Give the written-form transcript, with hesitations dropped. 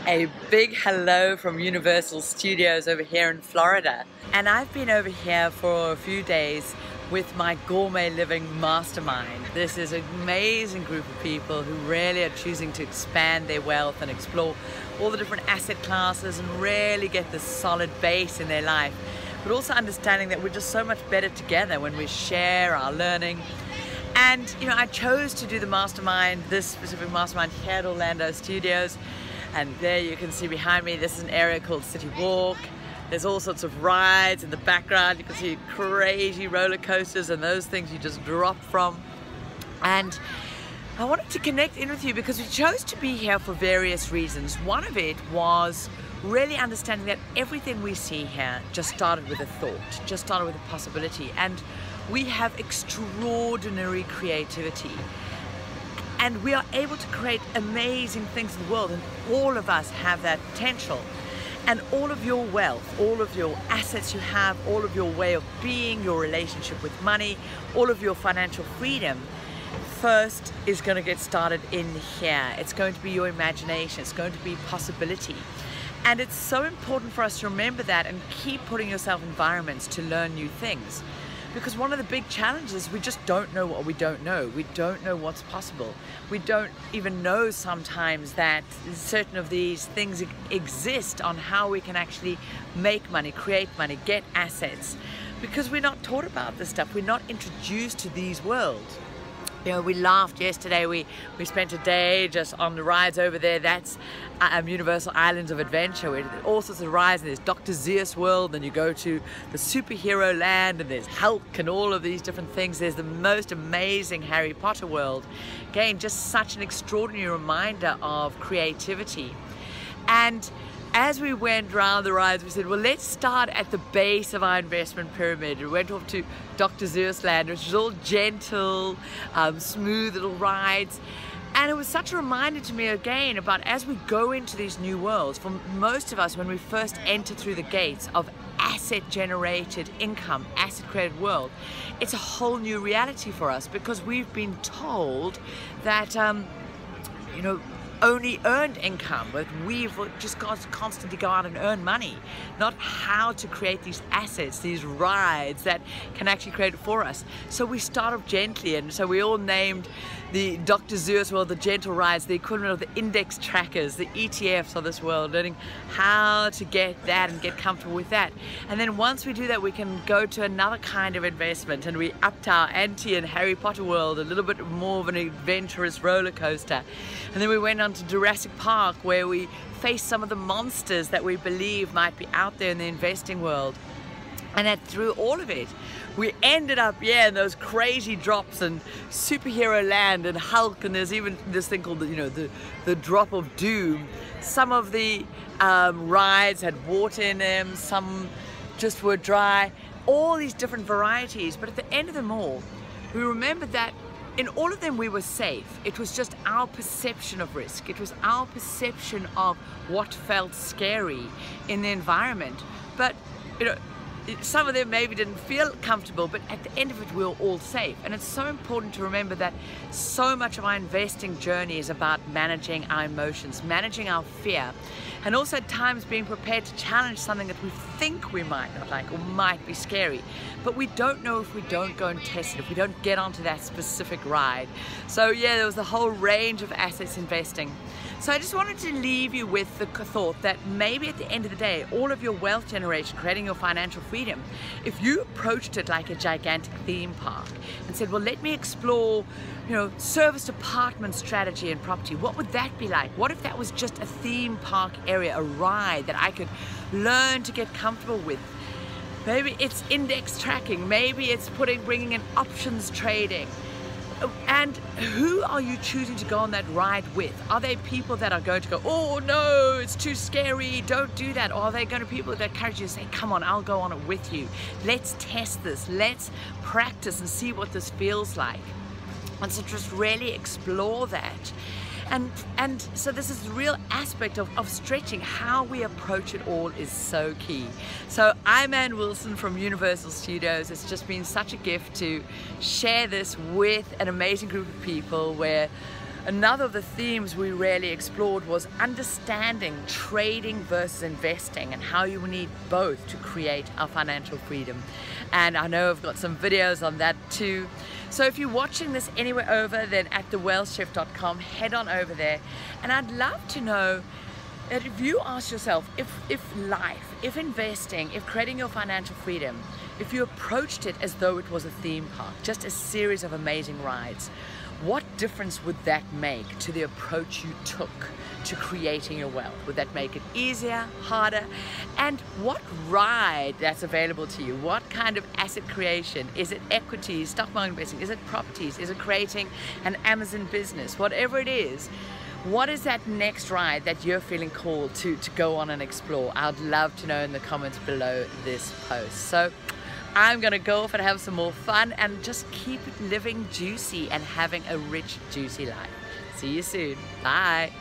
A big hello from Universal Studios over here in Florida. And I've been over here for a few days with my Gourmet Living Mastermind. This is an amazing group of people who really are choosing to expand their wealth and explore all the different asset classes and really get this solid base in their life. But also understanding that we're just so much better together when we share our learning. And I chose to do the mastermind, this specific mastermind here at Orlando Studios. And there you can see behind me, this is an area called City Walk. There's all sorts of rides in the background. You can see crazy roller coasters and those things you just drop from. And I wanted to connect in with you because we chose to be here for various reasons. One of it was really understanding that everything we see here just started with a thought, just started with a possibility. And we have extraordinary creativity. And we are able to create amazing things in the world, and all of us have that potential. And all of your wealth, all of your assets you have, all of your way of being, your relationship with money, all of your financial freedom, first is going to get started in here. It's going to be your imagination. It's going to be possibility. And it's so important for us to remember that and keep putting yourself in environments to learn new things. Because one of the big challenges, we just don't know what we don't know. We don't know what's possible. We don't even know sometimes that certain of these things exist on how we can actually make money, create money, get assets. Because we're not taught about this stuff. We're not introduced to these worlds. We laughed yesterday. We spent a day just on the rides over there. That's Universal Islands of Adventure. We had all sorts of rides. And there's Dr. Zeus World, and you go to the superhero land, and there's Hulk and all of these different things. There's the most amazing Harry Potter world. Again, just such an extraordinary reminder of creativity. And as we went around the rides, we said, well, let's start at the base of our investment pyramid. We went off to Dr. Zeus Land, which is all gentle, smooth little rides. And it was such a reminder to me again about as we go into these new worlds, for most of us, when we first enter through the gates of asset-generated income, asset-created world, it's a whole new reality for us because we've been told that, only earned income, but we've just got to constantly go out and earn money, not how to create these assets, these rides that can actually create it for us. So we start off gently, and so we all named the Dr. Zeus world the gentle rides, the equivalent of the index trackers, the ETFs of this world, learning how to get that and get comfortable with that. And then once we do that, we can go to another kind of investment, and we upped our ante in Harry Potter world, a little bit more of an adventurous roller coaster. And then we went on to Jurassic Park, where we faced some of the monsters that we believe might be out there in the investing world. And that through all of it, we ended up, in those crazy drops and superhero land and Hulk, and there's even this thing called the drop of doom. Some of the rides had water in them, some just were dry, all these different varieties. But at the end of them all, we remembered that in all of them we were safe. It was just our perception of risk. It was our perception of what felt scary in the environment. But some of them maybe didn't feel comfortable, but at the end of it we were all safe. And it's so important to remember that so much of our investing journey is about managing our emotions, managing our fear, and also at times being prepared to challenge something that we think we might not like or might be scary. But we don't know if we don't go and test it, if we don't get onto that specific ride. So there was a whole range of assets investing. So I just wanted to leave you with the thought that maybe at the end of the day, all of your wealth generation, creating your financial freedom, if you approached it like a gigantic theme park and said, well, let me explore, serviced apartment strategy and property, what would that be like? What if that was just a theme park area, a ride that I could learn to get comfortable with? Maybe it's index tracking, maybe it's bringing in options trading. And who are you choosing to go on that ride with? Are they people that are going to go, oh no, it's too scary, don't do that? Or are they going to be people that encourage you to say, come on, I'll go on it with you. Let's test this, let's practice and see what this feels like. And so just really explore that. And so this is the real aspect of stretching. How we approach it all is so key. So I'm Ann Wilson from Universal Studios. It's just been such a gift to share this with an amazing group of people where Another of the themes we really explored was understanding trading versus investing and how you need both to create our financial freedom. And I know I've got some videos on that too. So if you're watching this anywhere over, then at thewealthchef.com, head on over there. And I'd love to know that if you ask yourself, if life, if investing, if creating your financial freedom, if you approached it as though it was a theme park, just a series of amazing rides, what difference would that make to the approach you took to creating your wealth? Would that make it easier, harder? And what ride that's available to you? What kind of asset creation? Is it equities, stock market investing? Is it properties? Is it creating an Amazon business? Whatever it is, what is that next ride that you're feeling called to go on and explore? I'd love to know in the comments below this post. So I'm gonna go off and have some more fun and just keep living juicy and having a rich, juicy life. See you soon. Bye.